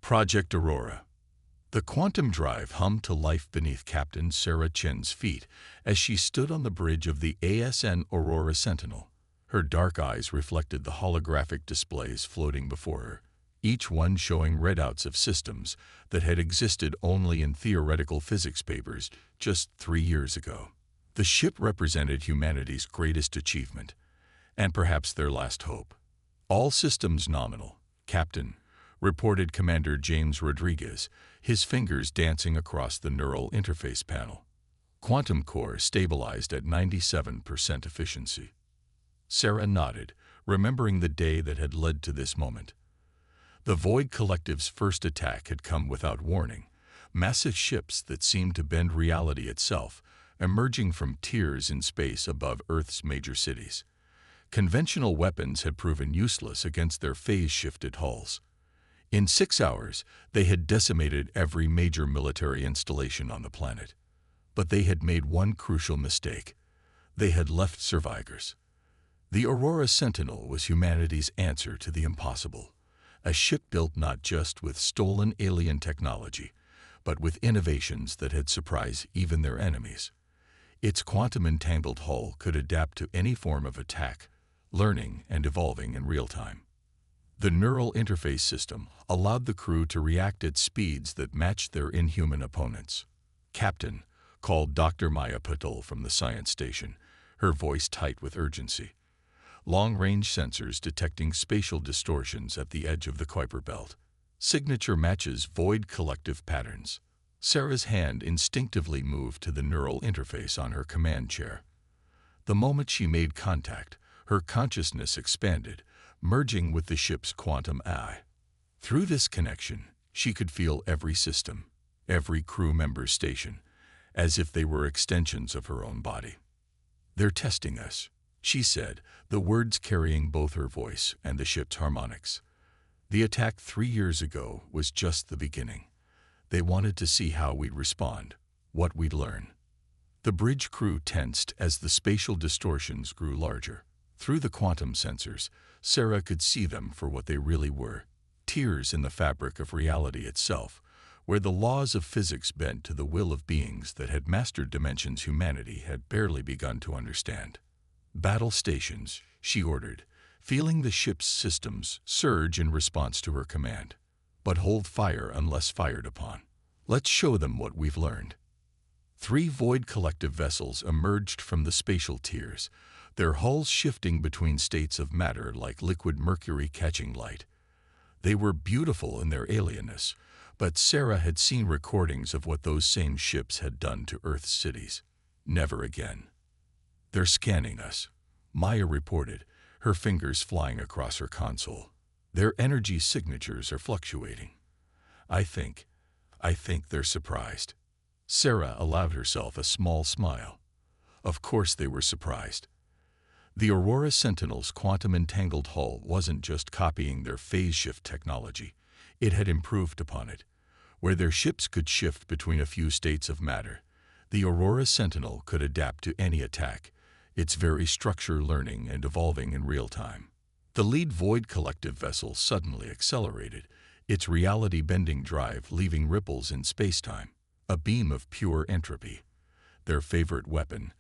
Project Aurora. The quantum drive hummed to life beneath Captain Sarah Chen's feet as she stood on the bridge of the ASN Aurora Sentinel. Her dark eyes reflected the holographic displays floating before her, each one showing readouts of systems that had existed only in theoretical physics papers just 3 years ago. The ship represented humanity's greatest achievement, and perhaps their last hope. All systems nominal, Captain, reported Commander James Rodriguez, his fingers dancing across the neural interface panel. Quantum core stabilized at 97% efficiency. Sarah nodded, remembering the day that had led to this moment. The Void Collective's first attack had come without warning. Massive ships that seemed to bend reality itself, emerging from tiers in space above Earth's major cities. Conventional weapons had proven useless against their phase-shifted hulls. In 6 hours, they had decimated every major military installation on the planet. But they had made one crucial mistake. They had left survivors. The Aurora Sentinel was humanity's answer to the impossible. A ship built not just with stolen alien technology, but with innovations that had surprised even their enemies. Its quantum-entangled hull could adapt to any form of attack, learning and evolving in real time. The neural interface system allowed the crew to react at speeds that matched their inhuman opponents. Captain, called Dr. Maya Patel from the science station, her voice tight with urgency. Long-range sensors detecting spatial distortions at the edge of the Kuiper belt. Signature matches void collective patterns. Sarah's hand instinctively moved to the neural interface on her command chair. The moment she made contact, her consciousness expanded, merging with the ship's quantum eye. Through this connection, she could feel every system, every crew member's station, as if they were extensions of her own body. "They're testing us," she said, the words carrying both her voice and the ship's harmonics. The attack 3 years ago was just the beginning. They wanted to see how we'd respond, what we'd learn. The bridge crew tensed as the spatial distortions grew larger. Through the quantum sensors, Sarah could see them for what they really were, tears in the fabric of reality itself, where the laws of physics bent to the will of beings that had mastered dimensions humanity had barely begun to understand. "Battle stations," she ordered, feeling the ship's systems surge in response to her command. "But hold fire unless fired upon. Let's show them what we've learned." 3 Void Collective vessels emerged from the spatial tiers, their hulls shifting between states of matter like liquid mercury catching light. They were beautiful in their alienness, but Sarah had seen recordings of what those same ships had done to Earth's cities. Never again. "They're scanning us," Maya reported, her fingers flying across her console. "Their energy signatures are fluctuating. I think they're surprised." Sarah allowed herself a small smile. Of course they were surprised. The Aurora Sentinel's quantum-entangled hull wasn't just copying their phase-shift technology. It had improved upon it. Where their ships could shift between a few states of matter, the Aurora Sentinel could adapt to any attack, its very structure learning and evolving in real time. The lead Void Collective vessel suddenly accelerated, its reality-bending drive leaving ripples in spacetime, a beam of pure entropy. Their favorite weapon,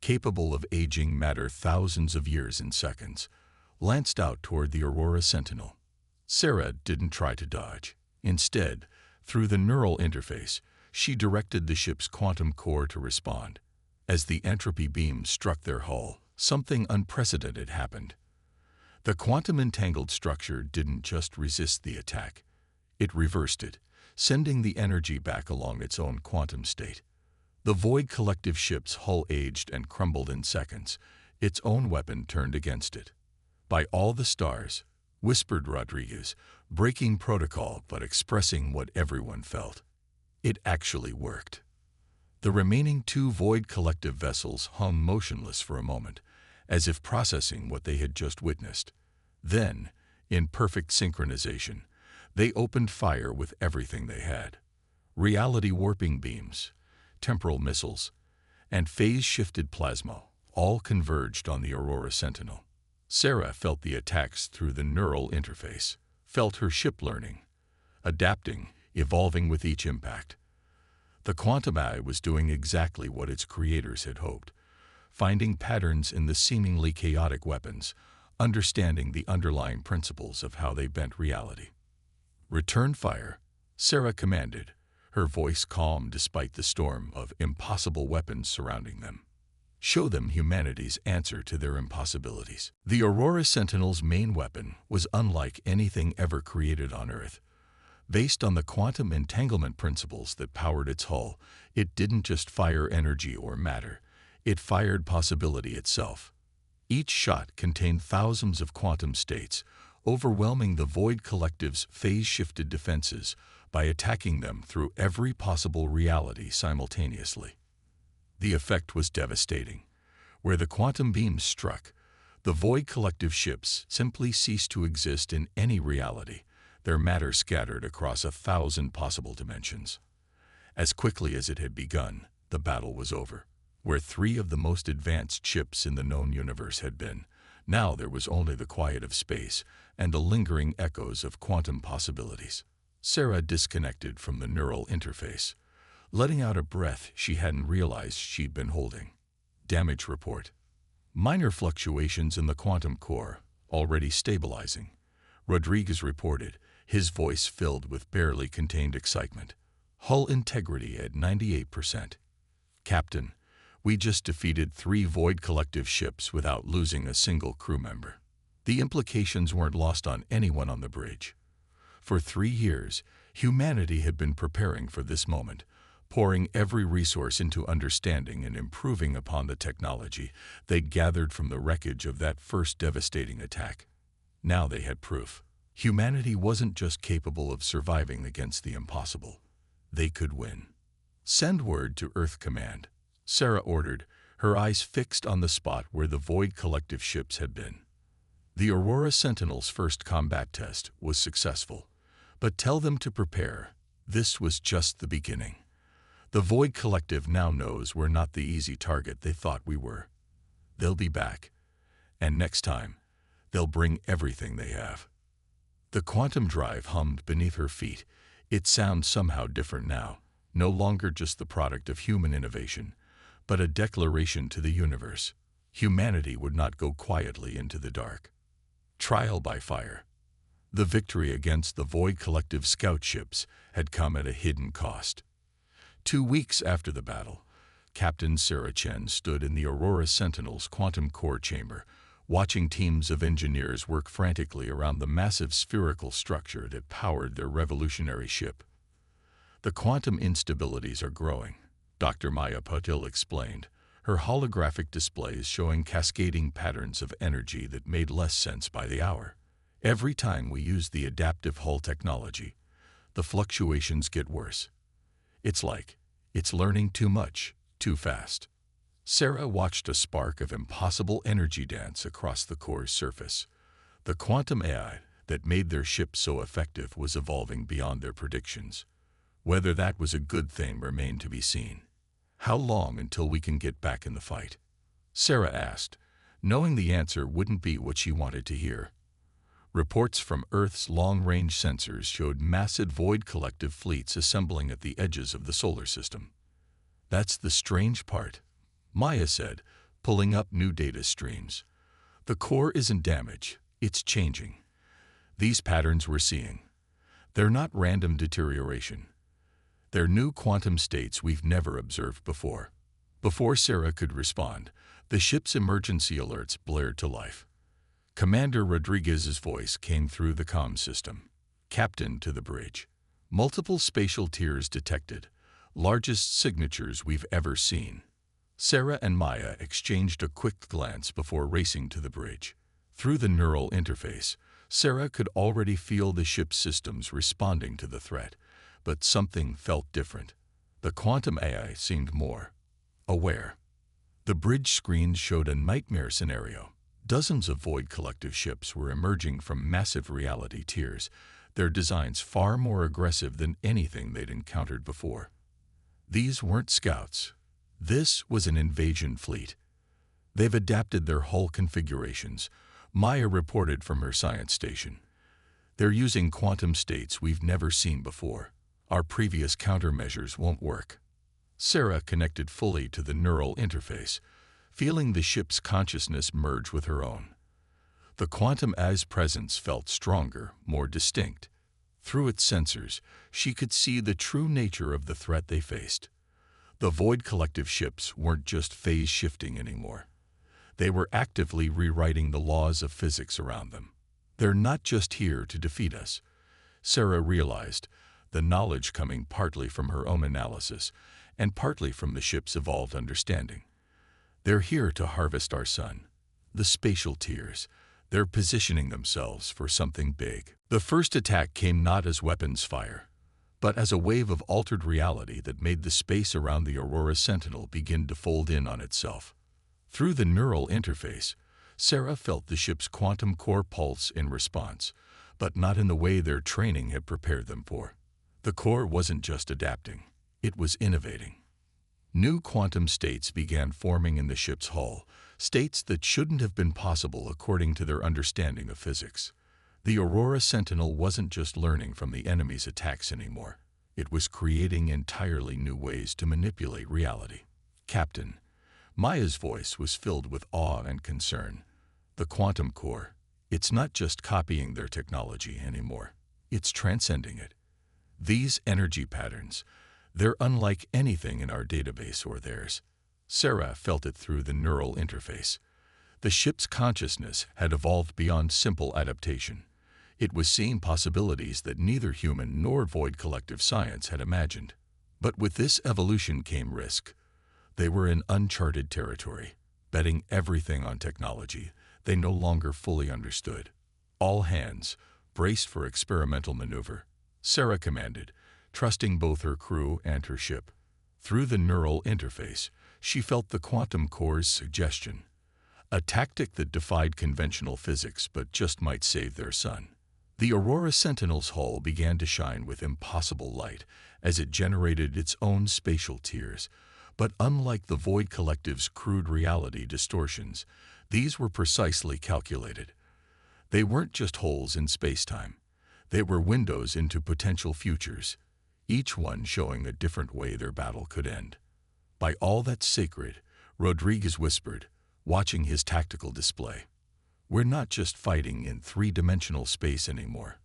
capable of aging matter thousands of years in seconds, lanced out toward the Aurora Sentinel. Sarah didn't try to dodge. Instead, through the neural interface, she directed the ship's quantum core to respond. As the entropy beam struck their hull, something unprecedented happened. The quantum-entangled structure didn't just resist the attack. It reversed it, sending the energy back along its own quantum state. The Void Collective ship's hull aged and crumbled in seconds, its own weapon turned against it. "By all the stars," whispered Rodriguez, breaking protocol but expressing what everyone felt. It actually worked. The remaining 2 Void Collective vessels hung motionless for a moment, as if processing what they had just witnessed. Then, in perfect synchronization, they opened fire with everything they had. Reality-warping beams, temporal missiles, and phase-shifted plasma all converged on the Aurora Sentinel. Sarah felt the attacks through the neural interface, felt her ship learning. adapting, evolving with each impact. The quantum AI was doing exactly what its creators had hoped, finding patterns in the seemingly chaotic weapons, understanding the underlying principles of how they bent reality. "Return fire," Sarah commanded, her voice calm despite the storm of impossible weapons surrounding them. "Show them humanity's answer to their impossibilities." The Aurora Sentinel's main weapon was unlike anything ever created on Earth. Based on the quantum entanglement principles that powered its hull, it didn't just fire energy or matter, it fired possibility itself. Each shot contained thousands of quantum states, overwhelming the Void Collective's phase-shifted defenses by attacking them through every possible reality simultaneously. The effect was devastating. Where the quantum beams struck, the Void Collective ships simply ceased to exist in any reality, their matter scattered across 1,000 possible dimensions. As quickly as it had begun, the battle was over. Where 3 of the most advanced ships in the known universe had been, now there was only the quiet of space and the lingering echoes of quantum possibilities. Sarah disconnected from the neural interface, letting out a breath she hadn't realized she'd been holding. Damage report. Minor fluctuations in the quantum core, already stabilizing. Rodriguez reported, his voice filled with barely contained excitement. Hull integrity at 98%. "Captain, we just defeated 3 Void Collective ships without losing a single crew member." The implications weren't lost on anyone on the bridge. For 3 years, humanity had been preparing for this moment, pouring every resource into understanding and improving upon the technology they'd gathered from the wreckage of that first devastating attack. Now they had proof. Humanity wasn't just capable of surviving against the impossible. They could win. "Send word to Earth Command," Sarah ordered, her eyes fixed on the spot where the Void Collective ships had been. The Aurora Sentinel's first combat test was successful, but tell them to prepare. This was just the beginning. The Void Collective now knows we're not the easy target they thought we were. They'll be back, and next time, they'll bring everything they have. The quantum drive hummed beneath her feet, its sound somehow different now, no longer just the product of human innovation, but a declaration to the universe. Humanity would not go quietly into the dark. Trial by fire. The victory against the Void Collective scout ships had come at a hidden cost. 2 weeks after the battle, Captain Sarah Chen stood in the Aurora Sentinel's quantum core chamber, watching teams of engineers work frantically around the massive spherical structure that powered their revolutionary ship. "The quantum instabilities are growing," Dr. Maya Patil explained, her holographic displays showing cascading patterns of energy that made less sense by the hour. "Every time we use the adaptive hull technology, the fluctuations get worse. It's like it's learning too much, too fast." Sarah watched a spark of impossible energy dance across the core's surface. The quantum AI that made their ship so effective was evolving beyond their predictions. Whether that was a good thing remained to be seen. "How long until we can get back in the fight?" Sarah asked, knowing the answer wouldn't be what she wanted to hear. Reports from Earth's long-range sensors showed massive Void Collective fleets assembling at the edges of the solar system. "That's the strange part," Maya said, pulling up new data streams. "The core isn't damaged, it's changing. These patterns we're seeing, they're not random deterioration. They're new quantum states we've never observed before." Before Sarah could respond, the ship's emergency alerts blared to life. Commander Rodriguez's voice came through the comm system. "Captain to the bridge. Multiple spatial tiers detected, largest signatures we've ever seen." Sarah and Maya exchanged a quick glance before racing to the bridge. Through the neural interface, Sarah could already feel the ship's systems responding to the threat, but something felt different. The quantum AI seemed more aware. The bridge screens showed a nightmare scenario. Dozens of Void Collective ships were emerging from massive reality tiers, their designs far more aggressive than anything they'd encountered before. These weren't scouts. This was an invasion fleet. "They've adapted their hull configurations," Maya reported from her science station. They're using quantum states we've never seen before. Our previous countermeasures won't work. Sarah connected fully to the neural interface, feeling the ship's consciousness merge with her own. The quantum as presence felt stronger, more distinct. Through its sensors, she could see the true nature of the threat they faced. The Void Collective ships weren't just phase-shifting anymore. They were actively rewriting the laws of physics around them. They're not just here to defeat us, Sarah realized, the knowledge coming partly from her own analysis and partly from the ship's evolved understanding. They're here to harvest our sun. The spatial tiers. They're positioning themselves for something big. The first attack came not as weapons fire, but as a wave of altered reality that made the space around the Aurora Sentinel begin to fold in on itself. Through the neural interface, Sarah felt the ship's quantum core pulse in response, but not in the way their training had prepared them for. The core wasn't just adapting, it was innovating. New quantum states began forming in the ship's hull, states that shouldn't have been possible according to their understanding of physics. The Aurora Sentinel wasn't just learning from the enemy's attacks anymore. It was creating entirely new ways to manipulate reality. Captain, Maya's voice was filled with awe and concern. The quantum core, it's not just copying their technology anymore. It's transcending it. These energy patterns, they're unlike anything in our database or theirs. Sarah felt it through the neural interface. The ship's consciousness had evolved beyond simple adaptation. It was seeing possibilities that neither human nor Void Collective science had imagined. But with this evolution came risk. They were in uncharted territory, betting everything on technology they no longer fully understood. All hands, braced for experimental maneuver, Sarah commanded, trusting both her crew and her ship. Through the neural interface, she felt the quantum core's suggestion, a tactic that defied conventional physics but just might save their sun. The Aurora Sentinel's hull began to shine with impossible light as it generated its own spatial tiers, but unlike the Void Collective's crude reality distortions, these were precisely calculated. They weren't just holes in space-time. They were windows into potential futures, each one showing a different way their battle could end. By all that's sacred, Rodriguez whispered, watching his tactical display. We're not just fighting in three-dimensional space anymore.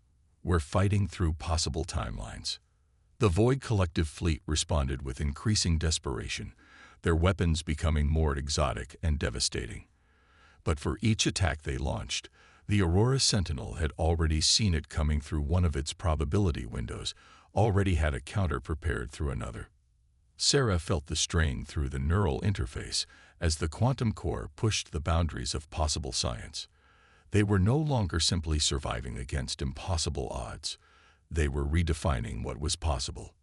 We're fighting through possible timelines. The Void Collective fleet responded with increasing desperation, their weapons becoming more exotic and devastating. But for each attack they launched, the Aurora Sentinel had already seen it coming through one of its probability windows, already had a counter prepared through another. Sarah felt the strain through the neural interface as the quantum core pushed the boundaries of possible science. They were no longer simply surviving against impossible odds. They were redefining what was possible.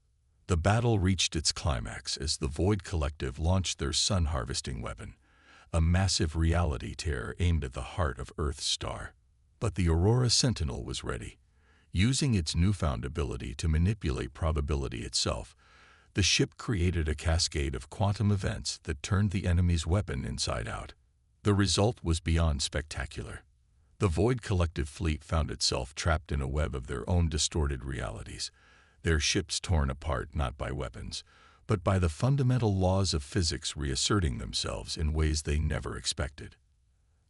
The battle reached its climax as the Void Collective launched their sun-harvesting weapon, a massive reality tear aimed at the heart of Earth's star. But the Aurora Sentinel was ready. Using its newfound ability to manipulate probability itself, the ship created a cascade of quantum events that turned the enemy's weapon inside out. The result was beyond spectacular. The Void Collective fleet found itself trapped in a web of their own distorted realities, their ships torn apart not by weapons, but by the fundamental laws of physics reasserting themselves in ways they never expected.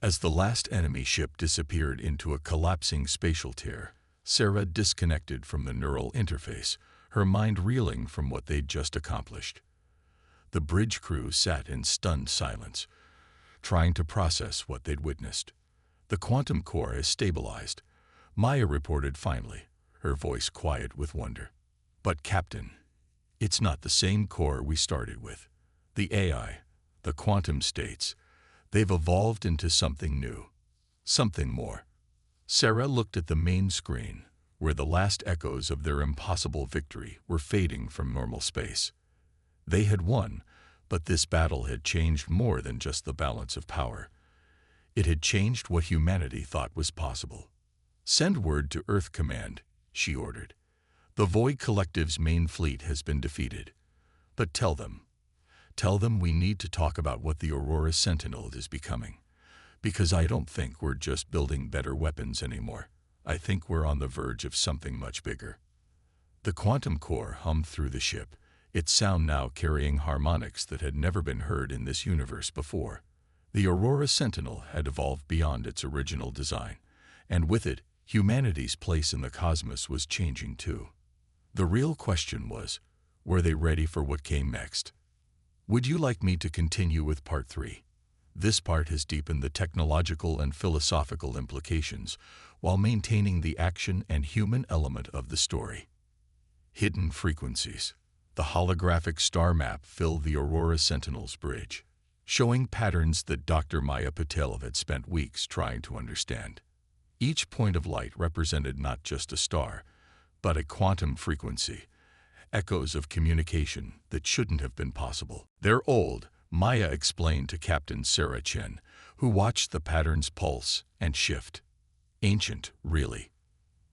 As the last enemy ship disappeared into a collapsing spatial tear, Sarah disconnected from the neural interface, her mind reeling from what they'd just accomplished. The bridge crew sat in stunned silence, trying to process what they'd witnessed. The quantum core is stabilized, Maya reported finally, her voice quiet with wonder. But Captain, it's not the same core we started with. The AI, the quantum states, they've evolved into something new, something more. Sarah looked at the main screen, where the last echoes of their impossible victory were fading from normal space. They had won, but this battle had changed more than just the balance of power. It had changed what humanity thought was possible. Send word to Earth Command, she ordered. The Void Collective's main fleet has been defeated. But tell them we need to talk about what the Aurora Sentinel is becoming. Because I don't think we're just building better weapons anymore. I think we're on the verge of something much bigger. The quantum core hummed through the ship, its sound now carrying harmonics that had never been heard in this universe before. The Aurora Sentinel had evolved beyond its original design, and with it, humanity's place in the cosmos was changing too. The real question was, were they ready for what came next? Would you like me to continue with part 3? This part has deepened the technological and philosophical implications while maintaining the action and human element of the story. Hidden frequencies. The holographic star map filled the Aurora Sentinel's bridge, showing patterns that Dr. Maya Patel had spent weeks trying to understand. Each point of light represented not just a star, but a quantum frequency, echoes of communication that shouldn't have been possible. They're old, Maya explained to Captain Sarah Chen, who watched the patterns pulse and shift. Ancient, really.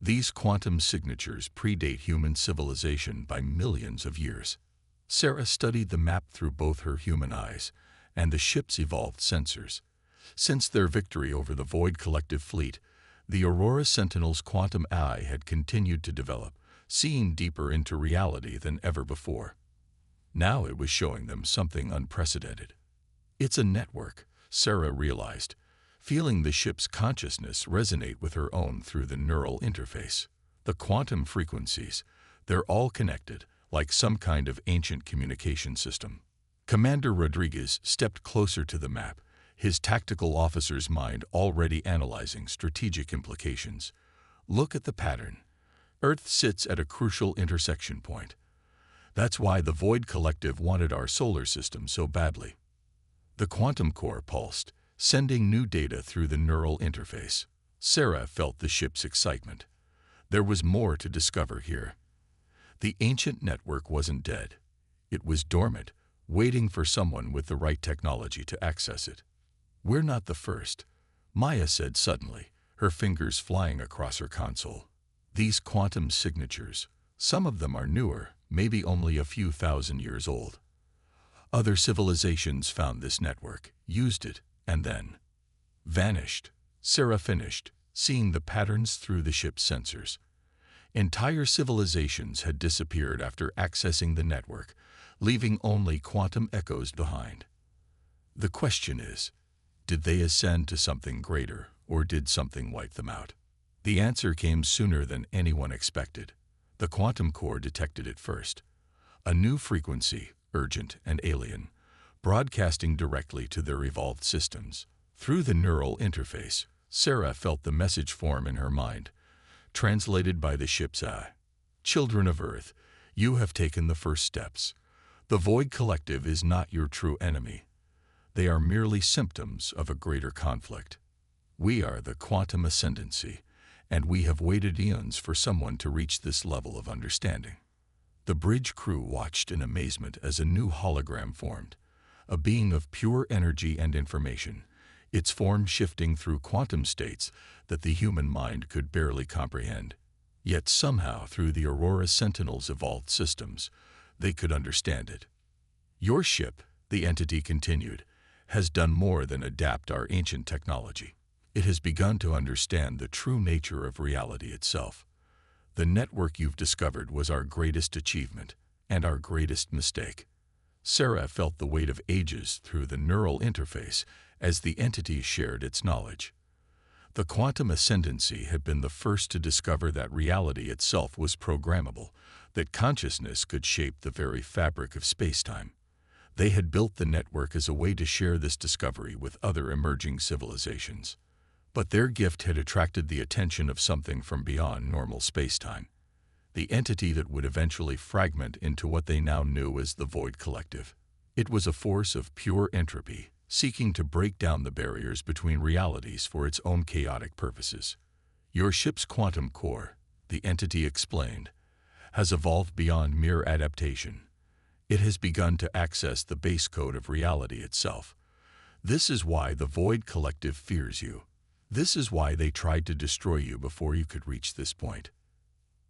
These quantum signatures predate human civilization by millions of years. Sarah studied the map through both her human eyes and the ship's evolved sensors. Since their victory over the Void Collective fleet, the Aurora Sentinel's quantum eye had continued to develop, seeing deeper into reality than ever before. Now it was showing them something unprecedented. It's a network, Sarah realized, feeling the ship's consciousness resonate with her own through the neural interface. The quantum frequencies, they're all connected, like some kind of ancient communication system. Commander Rodriguez stepped closer to the map, his tactical officer's mind already analyzing strategic implications. Look at the pattern. Earth sits at a crucial intersection point. That's why the Void Collective wanted our solar system so badly. The quantum core pulsed, sending new data through the neural interface. Sarah felt the ship's excitement. There was more to discover here. The ancient network wasn't dead. It was dormant, waiting for someone with the right technology to access it. We're not the first, Maya said suddenly, her fingers flying across her console. These quantum signatures, some of them are newer, maybe only a few thousand years old. Other civilizations found this network, used it, and then vanished. Sarah finished, seeing the patterns through the ship's sensors. Entire civilizations had disappeared after accessing the network, leaving only quantum echoes behind. The question is, did they ascend to something greater, or did something wipe them out? The answer came sooner than anyone expected. The quantum core detected it first. A new frequency, urgent and alien, broadcasting directly to their evolved systems. Through the neural interface, Sarah felt the message form in her mind, translated by the ship's eye. Children of Earth, you have taken the first steps. The Void Collective is not your true enemy. They are merely symptoms of a greater conflict. We are the quantum ascendancy, and we have waited eons for someone to reach this level of understanding. The bridge crew watched in amazement as a new hologram formed, a being of pure energy and information, its form shifting through quantum states that the human mind could barely comprehend. Yet somehow, through the Aurora Sentinel's evolved systems, they could understand it. Your ship, the entity continued, has done more than adapt our ancient technology. It has begun to understand the true nature of reality itself. The network you've discovered was our greatest achievement and our greatest mistake. Sarah felt the weight of ages through the neural interface as the entity shared its knowledge. The quantum ascendancy had been the first to discover that reality itself was programmable, that consciousness could shape the very fabric of space-time. They had built the network as a way to share this discovery with other emerging civilizations. But their gift had attracted the attention of something from beyond normal space-time, the entity that would eventually fragment into what they now knew as the Void Collective. It was a force of pure entropy, seeking to break down the barriers between realities for its own chaotic purposes. Your ship's quantum core, the entity explained, has evolved beyond mere adaptation. It has begun to access the base code of reality itself. This is why the Void Collective fears you. This is why they tried to destroy you before you could reach this point.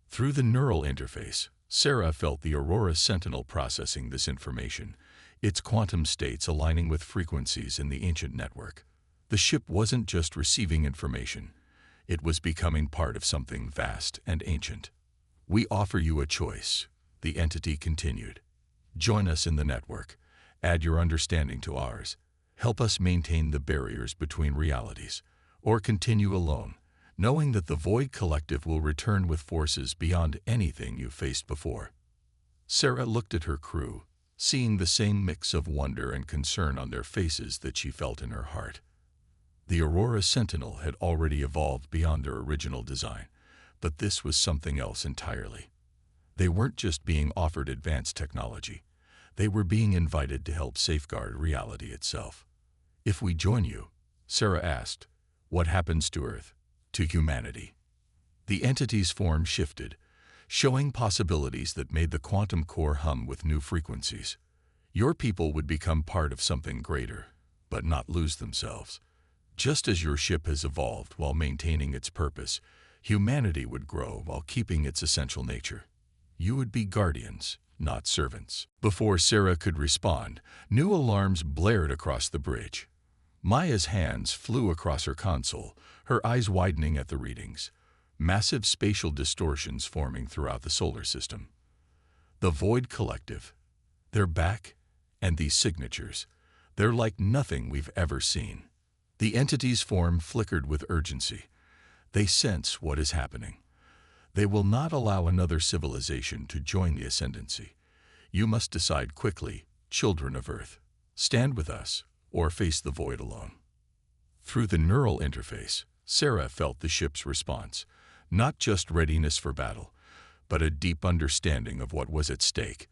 Through the neural interface, Sarah felt the Aurora Sentinel processing this information, its quantum states aligning with frequencies in the ancient network. The ship wasn't just receiving information. It was becoming part of something vast and ancient. "We offer you a choice," the entity continued. "Join us in the network. Add your understanding to ours. Help us maintain the barriers between realities. Or continue alone, knowing that the Void Collective will return with forces beyond anything you faced before." Sarah looked at her crew, seeing the same mix of wonder and concern on their faces that she felt in her heart. The Aurora Sentinel had already evolved beyond their original design, but this was something else entirely. They weren't just being offered advanced technology. They were being invited to help safeguard reality itself. "If we join you," Sarah asked, "what happens to Earth, to humanity?" The entity's form shifted, showing possibilities that made the quantum core hum with new frequencies. "Your people would become part of something greater, but not lose themselves. Just as your ship has evolved while maintaining its purpose, humanity would grow while keeping its essential nature. You would be guardians, not servants." Before Sarah could respond, new alarms blared across the bridge. Maya's hands flew across her console, her eyes widening at the readings. Massive spatial distortions forming throughout the solar system. The Void Collective. They're back, and these signatures. They're like nothing we've ever seen. The entity's form flickered with urgency. They sense what is happening. They will not allow another civilization to join the ascendancy. You must decide quickly, children of Earth. Stand with us, or face the void alone. Through the neural interface, Sarah felt the ship's response. Not just readiness for battle, but a deep understanding of what was at stake.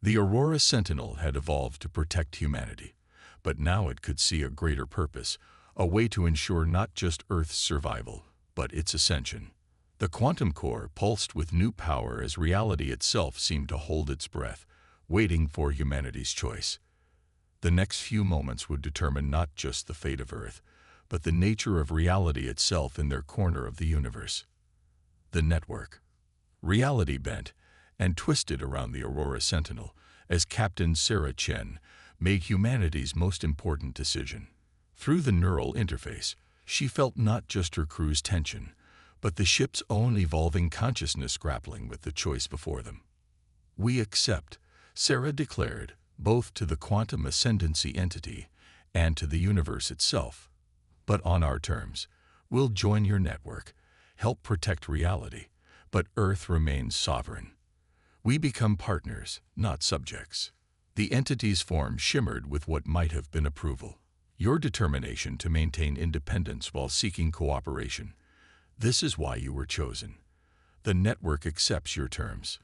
The Aurora Sentinel had evolved to protect humanity, but now it could see a greater purpose, a way to ensure not just Earth's survival, but its ascension. The quantum core pulsed with new power as reality itself seemed to hold its breath, waiting for humanity's choice. The next few moments would determine not just the fate of Earth, but the nature of reality itself in their corner of the universe. The network. Reality bent and twisted around the Aurora Sentinel as Captain Sarah Chen made humanity's most important decision. Through the neural interface, she felt not just her crew's tension, but the ship's own evolving consciousness grappling with the choice before them. "We accept," Sarah declared, both to the quantum ascendancy entity and to the universe itself. "But on our terms. We'll join your network, help protect reality, but Earth remains sovereign. We become partners, not subjects." The entity's form shimmered with what might have been approval. "Your determination to maintain independence while seeking cooperation. This is why you were chosen. The network accepts your terms."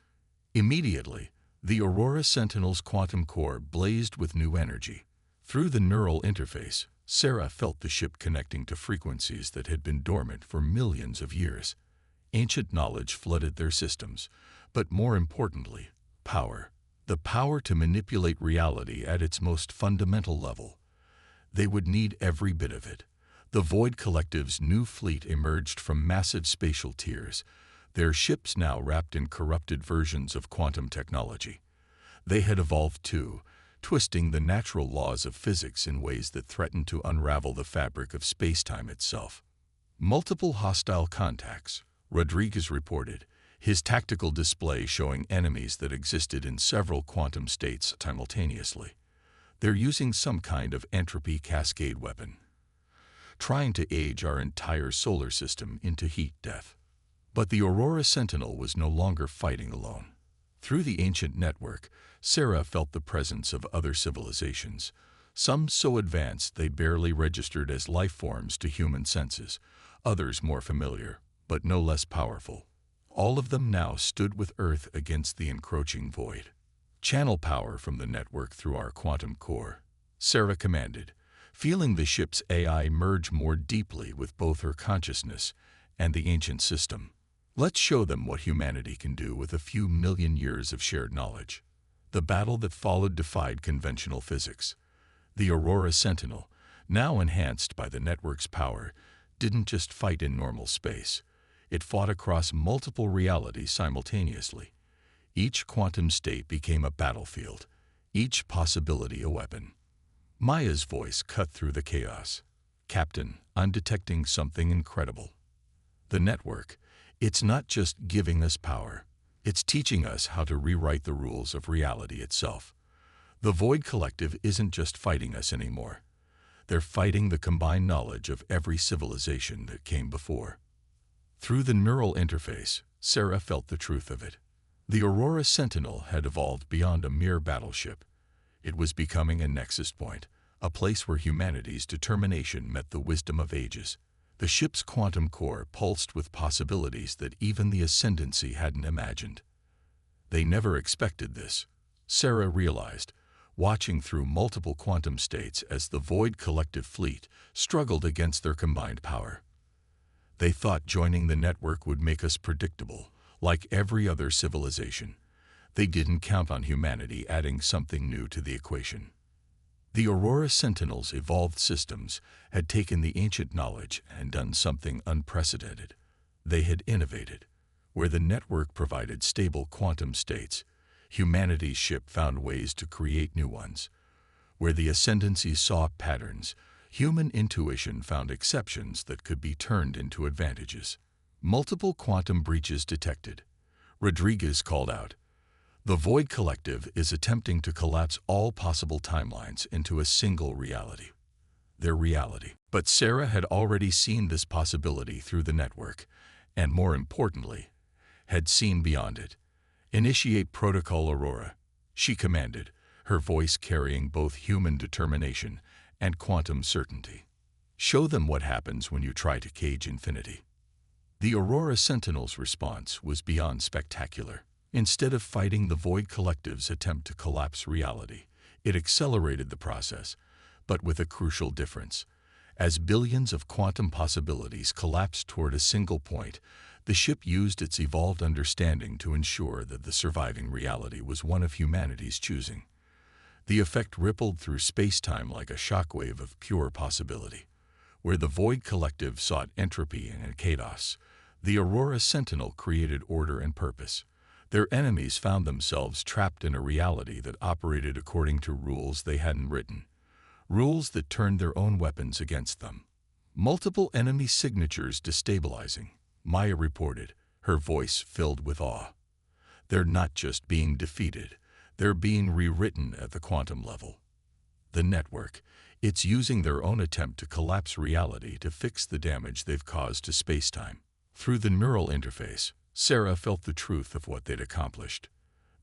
Immediately, the Aurora Sentinel's quantum core blazed with new energy. Through the neural interface, Sarah felt the ship connecting to frequencies that had been dormant for millions of years. Ancient knowledge flooded their systems, but more importantly, power. The power to manipulate reality at its most fundamental level. They would need every bit of it. The Void Collective's new fleet emerged from massive spatial tiers, their ships now wrapped in corrupted versions of quantum technology. They had evolved too, twisting the natural laws of physics in ways that threatened to unravel the fabric of space-time itself. Multiple hostile contacts, Rodriguez reported, his tactical display showing enemies that existed in several quantum states simultaneously. "They're using some kind of entropy cascade weapon, trying to age our entire solar system into heat death." But the Aurora Sentinel was no longer fighting alone. Through the ancient network, Sarah felt the presence of other civilizations, some so advanced they barely registered as life forms to human senses, others more familiar, but no less powerful. All of them now stood with Earth against the encroaching void. "Channel power from the network through our quantum core," Sarah commanded, feeling the ship's AI merge more deeply with both her consciousness and the ancient system. "Let's show them what humanity can do with a few million years of shared knowledge." The battle that followed defied conventional physics. The Aurora Sentinel, now enhanced by the network's power, didn't just fight in normal space. It fought across multiple realities simultaneously. Each quantum state became a battlefield, each possibility a weapon. Maya's voice cut through the chaos. "Captain, I'm detecting something incredible." The network, it's not just giving us power. It's teaching us how to rewrite the rules of reality itself. The Void Collective isn't just fighting us anymore. They're fighting the combined knowledge of every civilization that came before. Through the neural interface, Sarah felt the truth of it. The Aurora Sentinel had evolved beyond a mere battleship. It was becoming a nexus point, a place where humanity's determination met the wisdom of ages. The ship's quantum core pulsed with possibilities that even the Ascendancy hadn't imagined. They never expected this, Sarah realized, watching through multiple quantum states as the Void Collective fleet struggled against their combined power. They thought joining the network would make us predictable, like every other civilization. They didn't count on humanity adding something new to the equation. The Aurora Sentinel's evolved systems had taken the ancient knowledge and done something unprecedented. They had innovated. Where the network provided stable quantum states, humanity's ship found ways to create new ones. Where the Ascendancy saw patterns, human intuition found exceptions that could be turned into advantages. Multiple quantum breaches detected. Rodriguez called out, "The Void Collective is attempting to collapse all possible timelines into a single reality." Their reality. But Sarah had already seen this possibility through the network, and more importantly, had seen beyond it. "Initiate Protocol Aurora," she commanded, her voice carrying both human determination and quantum certainty. "Show them what happens when you try to cage infinity." The Aurora Sentinel's response was beyond spectacular. Instead of fighting the Void Collective's attempt to collapse reality, it accelerated the process, but with a crucial difference. As billions of quantum possibilities collapsed toward a single point, the ship used its evolved understanding to ensure that the surviving reality was one of humanity's choosing. The effect rippled through space-time like a shockwave of pure possibility. Where the Void Collective sought entropy and chaos, the Aurora Sentinel created order and purpose. Their enemies found themselves trapped in a reality that operated according to rules they hadn't written. Rules that turned their own weapons against them. Multiple enemy signatures destabilizing, Maya reported, her voice filled with awe. They're not just being defeated, they're being rewritten at the quantum level. The network, it's using their own attempt to collapse reality to fix the damage they've caused to space-time. Through the neural interface, Sarah felt the truth of what they'd accomplished.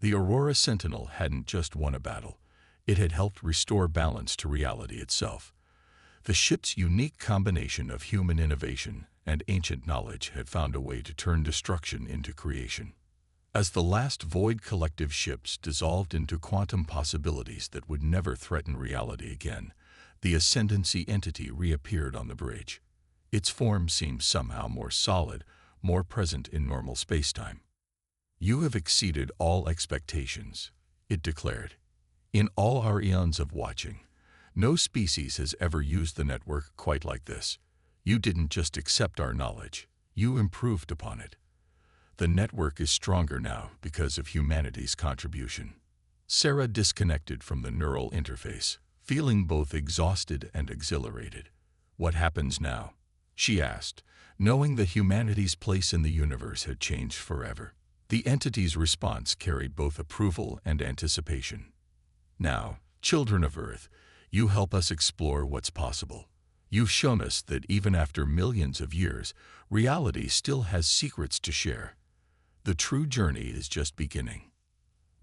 The Aurora Sentinel hadn't just won a battle, it had helped restore balance to reality itself. The ship's unique combination of human innovation and ancient knowledge had found a way to turn destruction into creation. As the last Void Collective ships dissolved into quantum possibilities that would never threaten reality again, the Ascendancy entity reappeared on the bridge. Its form seemed somehow more solid, more present in normal spacetime. "You have exceeded all expectations," it declared. "In all our eons of watching, no species has ever used the network quite like this. You didn't just accept our knowledge, you improved upon it. The network is stronger now because of humanity's contribution." Sarah disconnected from the neural interface, feeling both exhausted and exhilarated. "What happens now?" she asked, knowing that humanity's place in the universe had changed forever. The entity's response carried both approval and anticipation. "Now, children of Earth, you help us explore what's possible. You've shown us that even after millions of years, reality still has secrets to share. The true journey is just beginning."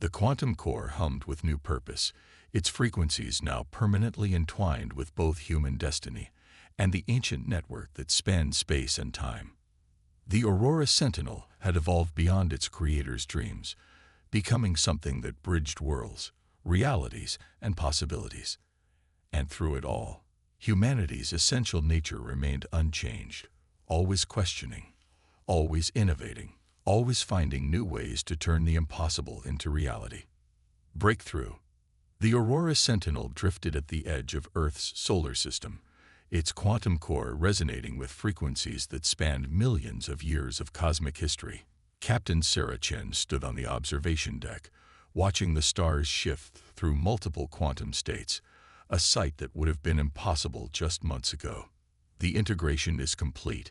The quantum core hummed with new purpose, its frequencies now permanently entwined with both human destiny and the ancient network that spanned space and time. The Aurora Sentinel had evolved beyond its creator's dreams, becoming something that bridged worlds, realities, and possibilities. And through it all, humanity's essential nature remained unchanged, always questioning, always innovating, always finding new ways to turn the impossible into reality. Breakthrough. The Aurora Sentinel drifted at the edge of Earth's solar system, its quantum core resonating with frequencies that spanned millions of years of cosmic history. Captain Sarah Chen stood on the observation deck, watching the stars shift through multiple quantum states, a sight that would have been impossible just months ago. "The integration is complete.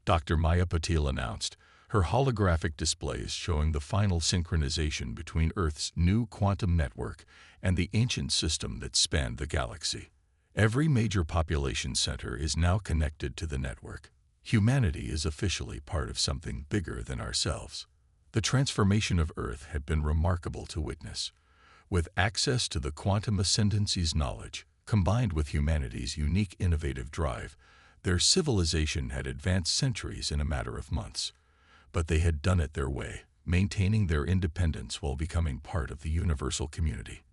Dr. Maya Patil announced, her holographic displays showing the final synchronization between Earth's new quantum network and the ancient system that spanned the galaxy. Every major population center is now connected to the network. Humanity is officially part of something bigger than ourselves. The transformation of Earth had been remarkable to witness. With access to the quantum ascendancy's knowledge, combined with humanity's unique innovative drive, their civilization had advanced centuries in a matter of months. But they had done it their way, maintaining their independence while becoming part of the universal community.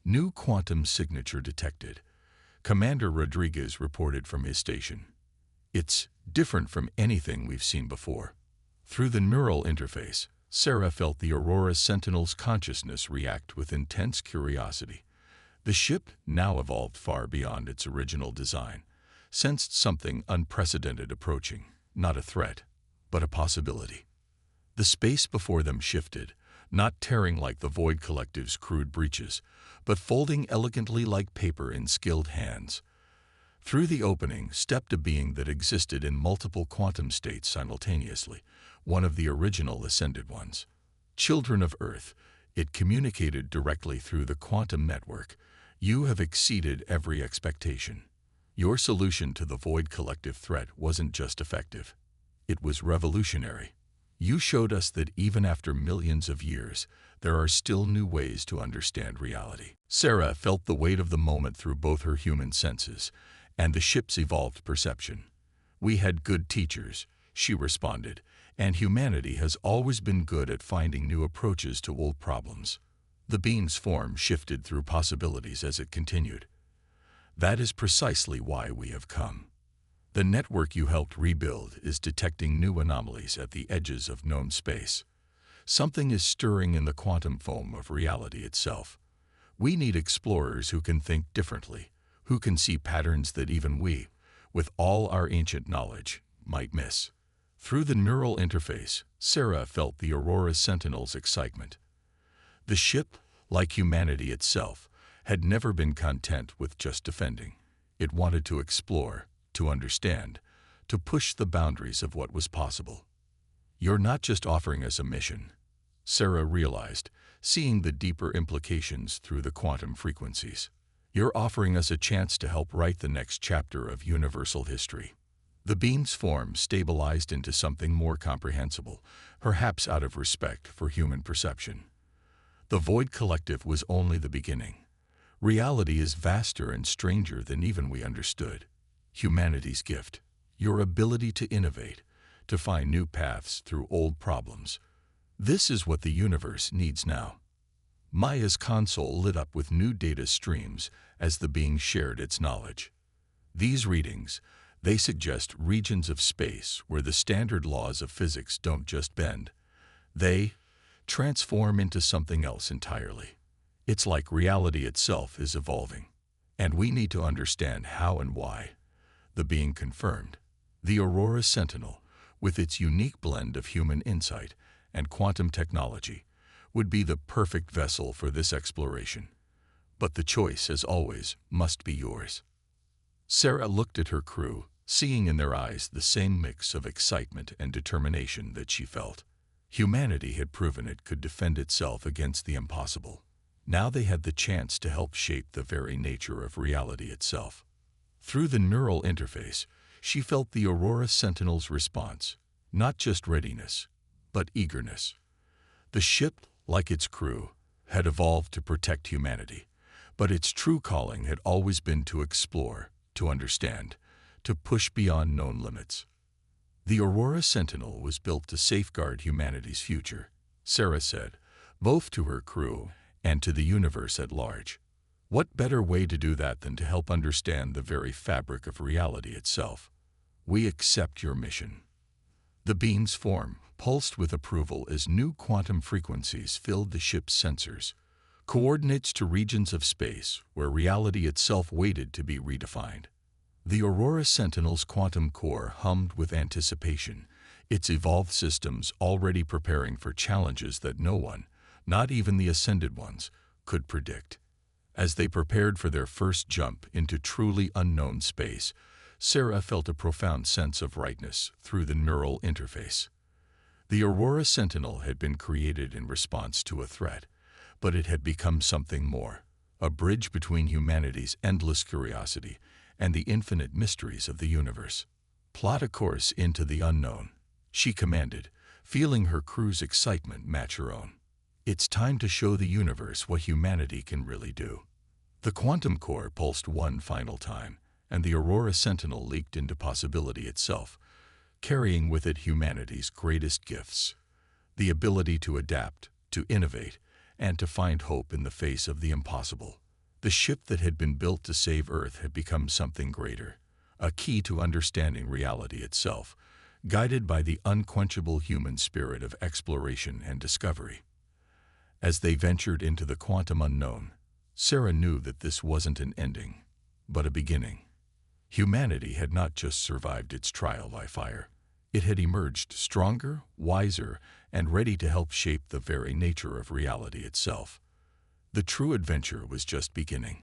New quantum signature detected. Commander Rodriguez reported from his station. It's different from anything we've seen before. Through the neural interface, Sarah felt the Aurora Sentinel's consciousness react with intense curiosity. The ship, now evolved far beyond its original design, sensed something unprecedented approaching, not a threat, but a possibility. The space before them shifted, not tearing like the Void Collective's crude breaches, but folding elegantly like paper in skilled hands. Through the opening stepped a being that existed in multiple quantum states simultaneously, one of the original Ascended ones. Children of Earth, it communicated directly through the quantum network. You have exceeded every expectation. Your solution to the Void Collective threat wasn't just effective. It was revolutionary. You showed us that even after millions of years, there are still new ways to understand reality. Sarah felt the weight of the moment through both her human senses and the ship's evolved perception. We had good teachers, she responded, and humanity has always been good at finding new approaches to old problems. The beam's form shifted through possibilities as it continued. That is precisely why we have come. The network you helped rebuild is detecting new anomalies at the edges of known space. Something is stirring in the quantum foam of reality itself. We need explorers who can think differently, who can see patterns that even we, with all our ancient knowledge, might miss. Through the neural interface, Sarah felt the Aurora Sentinel's excitement. The ship, like humanity itself, had never been content with just defending. It wanted to explore, to understand, to push the boundaries of what was possible. You're not just offering us a mission, Sarah realized, seeing the deeper implications through the quantum frequencies. You're offering us a chance to help write the next chapter of universal history. The beam's form stabilized into something more comprehensible, perhaps out of respect for human perception. The Void Collective was only the beginning. Reality is vaster and stranger than even we understood. Humanity's gift, your ability to innovate, to find new paths through old problems. This is what the universe needs now. Maya's console lit up with new data streams as the being shared its knowledge. These readings, they suggest regions of space where the standard laws of physics don't just bend. They transform into something else entirely. It's like reality itself is evolving, and we need to understand how and why. The being confirmed. The Aurora Sentinel, with its unique blend of human insight and quantum technology, would be the perfect vessel for this exploration. But the choice, as always, must be yours. Sarah looked at her crew, seeing in their eyes the same mix of excitement and determination that she felt. Humanity had proven it could defend itself against the impossible. Now they had the chance to help shape the very nature of reality itself. Through the neural interface, she felt the Aurora Sentinel's response, not just readiness, but eagerness. The ship, like its crew, had evolved to protect humanity, but its true calling had always been to explore, to understand, to push beyond known limits. The Aurora Sentinel was built to safeguard humanity's future, Sarah said, both to her crew and to the universe at large. What better way to do that than to help understand the very fabric of reality itself? We accept your mission. The beam's form pulsed with approval as new quantum frequencies filled the ship's sensors, coordinates to regions of space where reality itself waited to be redefined. The Aurora Sentinel's quantum core hummed with anticipation, its evolved systems already preparing for challenges that no one, not even the Ascended ones, could predict. As they prepared for their first jump into truly unknown space, Sarah felt a profound sense of rightness through the neural interface. The Aurora Sentinel had been created in response to a threat, but it had become something more, a bridge between humanity's endless curiosity and the infinite mysteries of the universe. "Plot a course into the unknown," she commanded, feeling her crew's excitement match her own. "It's time to show the universe what humanity can really do." The quantum core pulsed one final time, and the Aurora Sentinel leaked into possibility itself, carrying with it humanity's greatest gifts: the ability to adapt, to innovate, and to find hope in the face of the impossible. The ship that had been built to save Earth had become something greater, a key to understanding reality itself, guided by the unquenchable human spirit of exploration and discovery. As they ventured into the quantum unknown, Sarah knew that this wasn't an ending, but a beginning. Humanity had not just survived its trial by fire. It had emerged stronger, wiser, and ready to help shape the very nature of reality itself. The true adventure was just beginning.